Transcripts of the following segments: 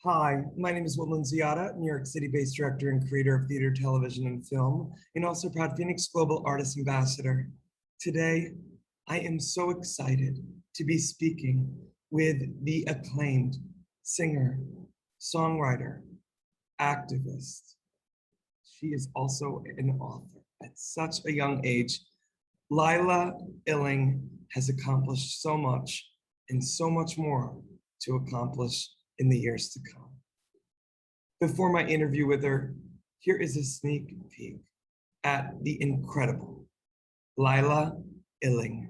Hi, my name is Woodland Ziada, New York City-based director and creator of theater, television, and film, and also proud FENIX Global Artist Ambassador. Today, I am so excited to be speaking with the acclaimed singer, songwriter, activist. She is also an author at such a young age. LYLA ILLING has accomplished so much and so much more to accomplish in the years to come. Before my interview with her, here is a sneak peek at the incredible LYLA ILLING.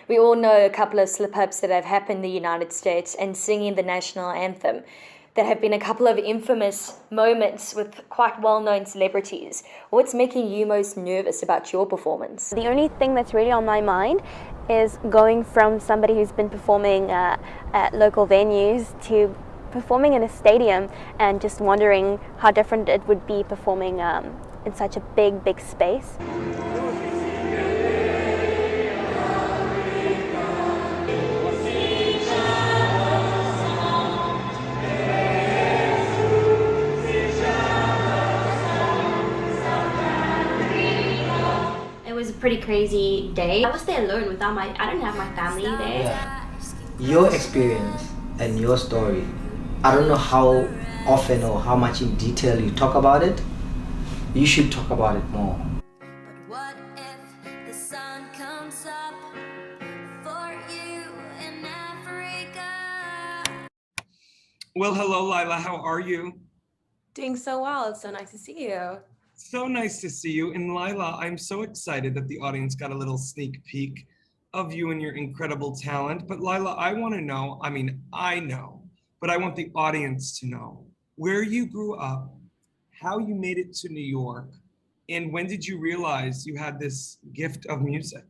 We all know a couple of slip-ups that have happened in the United States and singing the national anthem. There have been a couple of infamous moments with quite well-known celebrities. What's making you most nervous about your performance? The only thing that's really on my mind is going from somebody who's been performing at local venues to performing in a stadium and just wondering how different it would be performing in such a big space. It was a pretty crazy day. I was there alone without I didn't have my family there. Yeah. Your experience and your story, I don't know how often or how much in detail you talk about it. You should talk about it more. But what if the sun comes up for you in Africa? Well, hello, LYLA. How are you? Doing so well. It's so nice to see you. So nice to see you. And LYLA, I'm so excited that the audience got a little sneak peek of you and your incredible talent. But LYLA, I want to know, I know, but I want the audience to know where you grew up, how you made it to New York, and when did you realize you had this gift of music?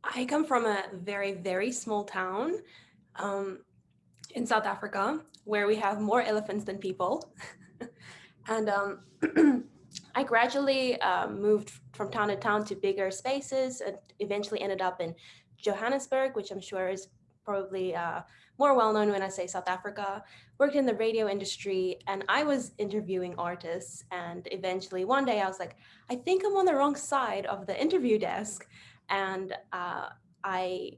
I come from a very small town in South Africa where we have more elephants than people. And I gradually moved from town to town to bigger spaces and eventually ended up in Johannesburg, which I'm sure is probably more well-known when I say South Africa. Worked in the radio industry and I was interviewing artists, and eventually one day I was like, I think I'm on the wrong side of the interview desk. And I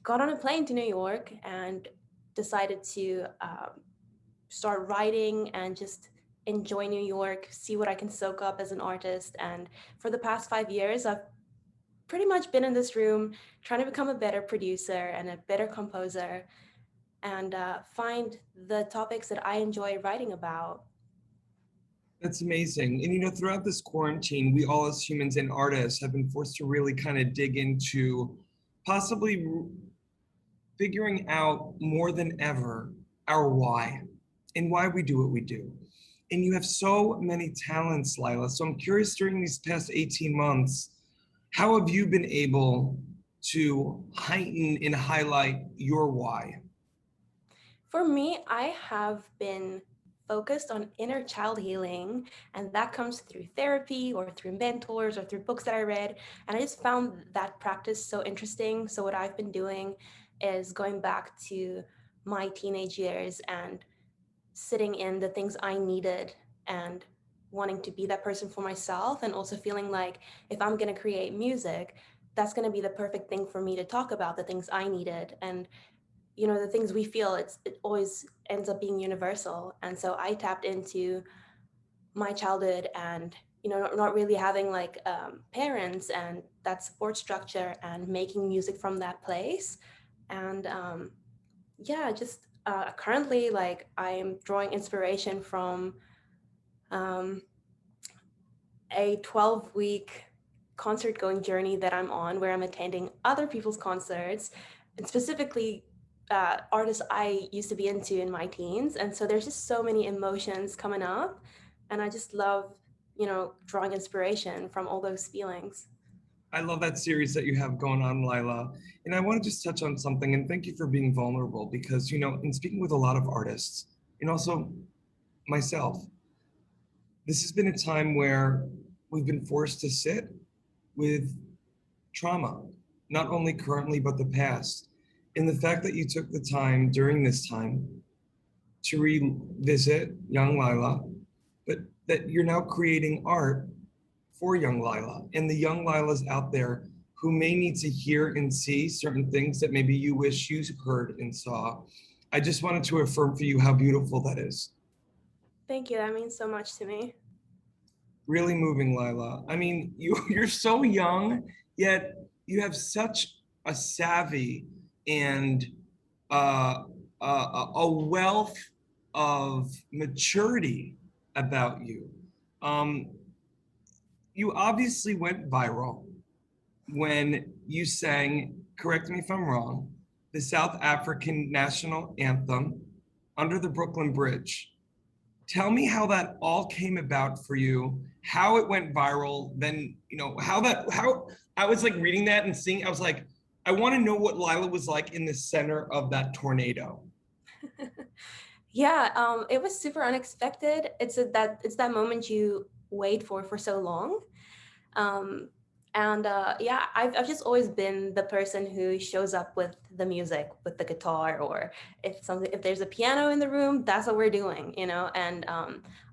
got on a plane to New York and decided to start writing and just enjoy New York, see what I can soak up as an artist. And for the past 5 years, I've pretty much been in this room trying to become a better producer and a better composer and find the topics that I enjoy writing about. That's amazing. And throughout this quarantine, we all as humans and artists have been forced to really kind of dig into possibly figuring out more than ever our why and why we do what we do. And you have so many talents, LYLA. So I'm curious, during these past 18 months, how have you been able to heighten and highlight your why? For me, I have been focused on inner child healing, and that comes through therapy or through mentors or through books that I read. And I just found that practice so interesting. So what I've been doing is going back to my teenage years and sitting in the things I needed and wanting to be that person for myself, and also feeling like if I'm going to create music, that's going to be the perfect thing for me to talk about, the things I needed. And the things we feel, it always ends up being universal. And so I tapped into my childhood and not really having like parents and that support structure, and making music from that place. And just currently, like, I'm drawing inspiration from a 12-week concert going journey that I'm on, where I'm attending other people's concerts, and specifically artists I used to be into in my teens. And so there's just so many emotions coming up, and I just love drawing inspiration from all those feelings. I love that series that you have going on, LYLA. And I want to just touch on something, and thank you for being vulnerable, because, in speaking with a lot of artists, and also myself, this has been a time where we've been forced to sit with trauma, not only currently, but the past. And the fact that you took the time during this time to revisit young Lila, but that you're now creating art for young Lila and the young Lilas out there who may need to hear and see certain things that maybe you wish you heard and saw. I just wanted to affirm for you how beautiful that is. Thank you. That means so much to me. Really moving, Lila. I mean, you're so young, yet you have such a savvy and a wealth of maturity about you. Um, you obviously went viral when you sang, correct me if I'm wrong, the South African national anthem under the Brooklyn Bridge. Tell me how that all came about for you, how it went viral, then, how I was like reading that and seeing, I was like, I want to know what Lila was like in the center of that tornado. Yeah, it was super unexpected. It's that moment you wait for so long. Yeah, I've just always been the person who shows up with the music, with the guitar, or if there's a piano in the room, that's what we're doing, And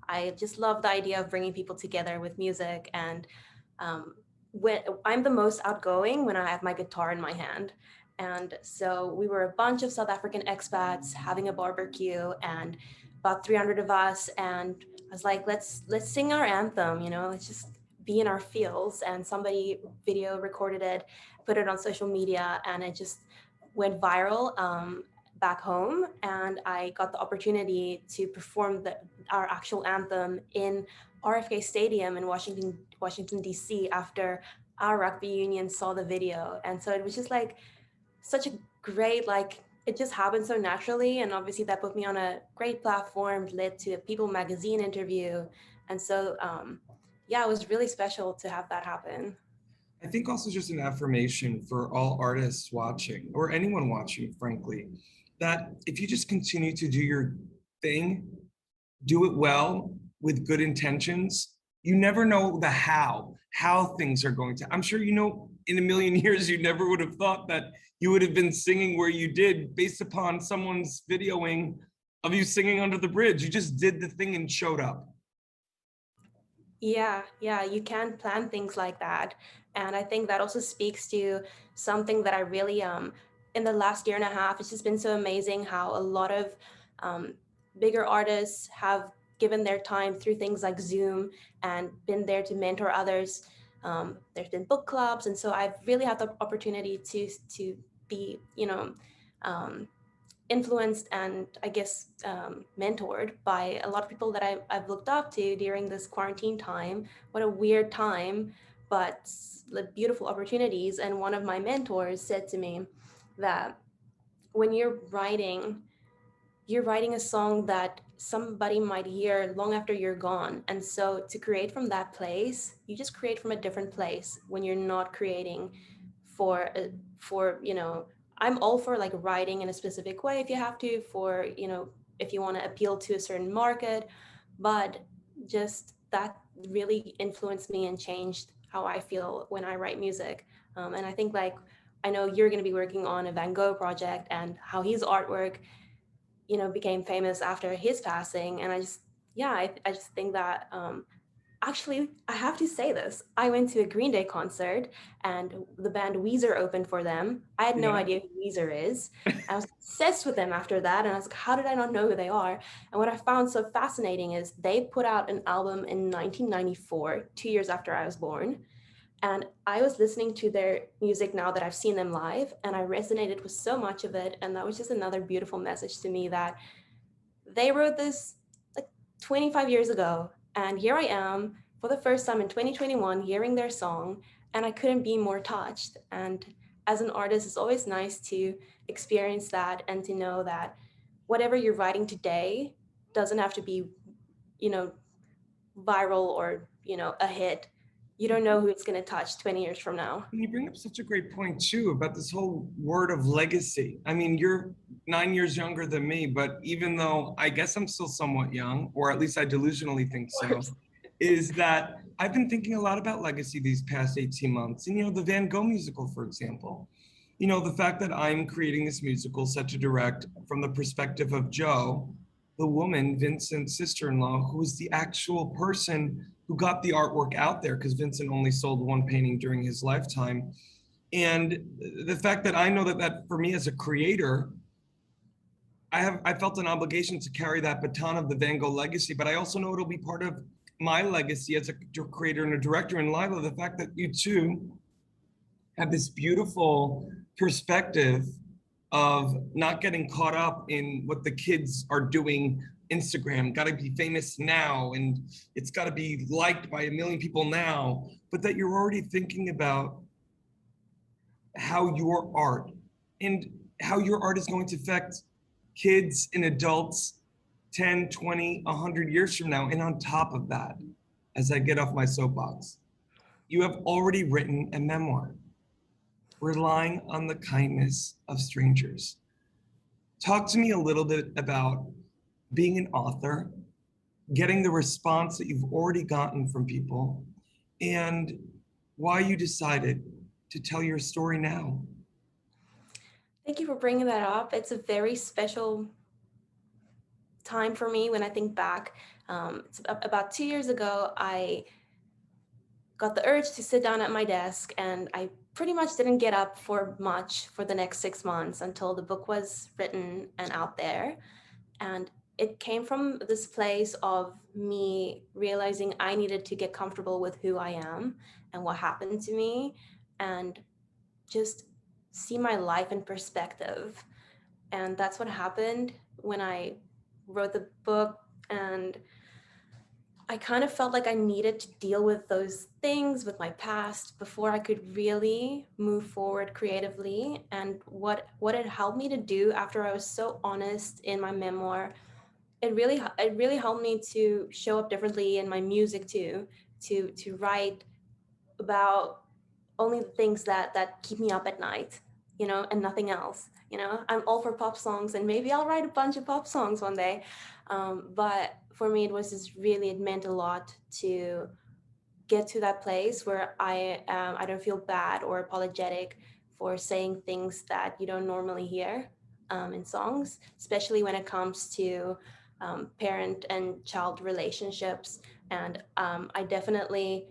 I just love the idea of bringing people together with music. And when I'm the most outgoing when I have my guitar in my hand. And so we were a bunch of South African expats having a barbecue, and about 300 of us. And I was like, let's sing our anthem, let's just be in our fields. And somebody video recorded it, put it on social media, and it just went viral back home. And I got the opportunity to perform our actual anthem in RFK Stadium in Washington DC after our rugby union saw the video. And so it was just like such a great, it just happened so naturally. And obviously that put me on a great platform, led to a People magazine interview. And so, yeah, it was really special to have that happen. I think also just an affirmation for all artists watching, or anyone watching, frankly, that if you just continue to do your thing, do it well with good intentions, you never know the how things are going to. I'm sure in a million years, you never would have thought that you would have been singing where you did based upon someone's videoing of you singing under the bridge. You just did the thing and showed up. Yeah, you can plan things like that. And I think that also speaks to something that I really, in the last year and a half, it's just been so amazing how a lot of bigger artists have given their time through things like Zoom and been there to mentor others. There's been book clubs. And so I've really had the opportunity to be, influenced and I guess mentored by a lot of people that I've looked up to during this quarantine time. What a weird time, but beautiful opportunities. And one of my mentors said to me that when you're writing a song that somebody might hear long after you're gone. And so to create from that place, you just create from a different place when you're not creating for I'm all for writing in a specific way if you have to, for if you want to appeal to a certain market, but just that really influenced me and changed how I feel when I write music. And I think I know you're going to be working on a Van Gogh project and how his artwork became famous after his passing. And I just think that actually, I have to say this. I went to a Green Day concert and the band Weezer opened for them. I had no idea who Weezer is. I was obsessed with them after that. And I was like, how did I not know who they are? And what I found so fascinating is they put out an album in 1994, 2 years after I was born. And I was listening to their music now that I've seen them live, and I resonated with so much of it. And that was just another beautiful message to me that they wrote this 25 years ago. And here I am for the first time in 2021 hearing their song, and I couldn't be more touched. And as an artist, it's always nice to experience that and to know that whatever you're writing today doesn't have to be, viral or, a hit. You don't know who it's going to touch 20 years from now. And you bring up such a great point too about this whole word of legacy. I mean, you're 9 years younger than me, but even though I guess I'm still somewhat young, or at least I delusionally think so, is that I've been thinking a lot about legacy these past 18 months. And, the Van Gogh musical, for example, the fact that I'm creating this musical set to direct from the perspective of Joe, the woman, Vincent's sister-in-law, who was the actual person who got the artwork out there, because Vincent only sold one painting during his lifetime. And the fact that I know that for me as a creator, I felt an obligation to carry that baton of the Van Gogh legacy, but I also know it'll be part of my legacy as a creator and a director. And LYLA, the fact that you two have this beautiful perspective of not getting caught up in what the kids are doing. Instagram got to be famous now, and it's got to be liked by 1 million people now, but that you're already thinking about how your art is going to affect kids and adults 10, 20, 100 years from now. And on top of that, as I get off my soapbox, you have already written a memoir, Relying on the Kindness of Strangers. Talk to me a little bit about being an author, getting the response that you've already gotten from people, and why you decided to tell your story now. Thank you for bringing that up. It's a very special time for me when I think back. It's about 2 years ago, I got the urge to sit down at my desk, and I pretty much didn't get up for much for the next 6 months until the book was written and out there. And it came from this place of me realizing I needed to get comfortable with who I am and what happened to me, and just see my life in perspective. And that's what happened when I wrote the book. And I kind of felt like I needed to deal with those things with my past before I could really move forward creatively. And what it helped me to do after I was so honest in my memoir, it really helped me to show up differently in my music too, to write about only the things that keep me up at night, and nothing else. I'm all for pop songs, and maybe I'll write a bunch of pop songs one day. But for me, it meant a lot to get to that place where I don't feel bad or apologetic for saying things that you don't normally hear in songs, especially when it comes to parent and child relationships. And I definitely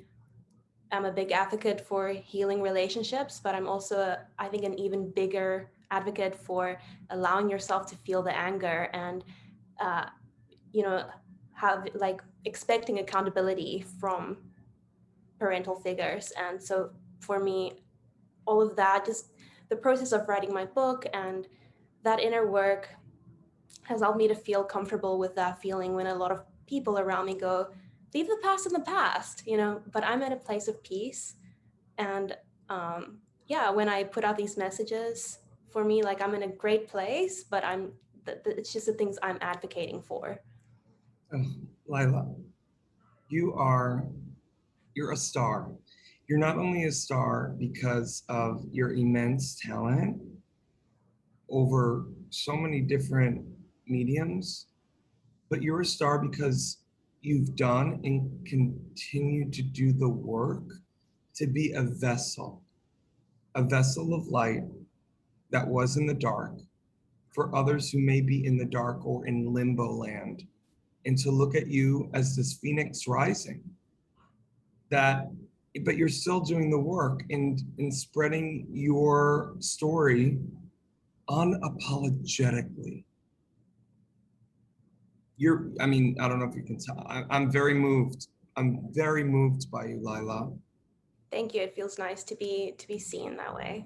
am a big advocate for healing relationships, but I'm also, I think, an even bigger advocate for allowing yourself to feel the anger and, have expecting accountability from parental figures. And so for me, all of that, just the process of writing my book and that inner work has helped me to feel comfortable with that feeling when a lot of people around me go, leave the past in the past, but I'm at a place of peace. And when I put out these messages, for me, I'm in a great place, but it's just the things I'm advocating for. Oh, LYLA, you're a star. You're not only a star because of your immense talent over so many different mediums, but you're a star because you've done and continue to do the work to be a vessel of light that was in the dark for others who may be in the dark or in limbo land, and to look at you as this phoenix rising, but you're still doing the work and spreading your story unapologetically. I don't know if you can tell, I'm very moved. I'm very moved by you, LYLA. Thank you. It feels nice to be seen that way.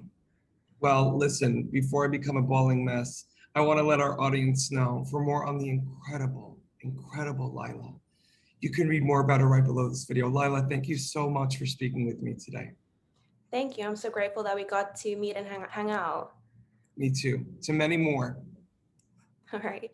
Well, listen, before I become a bawling mess, I want to let our audience know, for more on the incredible LYLA, you can read more about her right below this video. LYLA, thank you so much for speaking with me today. Thank you. I'm so grateful that we got to meet and hang out. Me too. To many more. All right.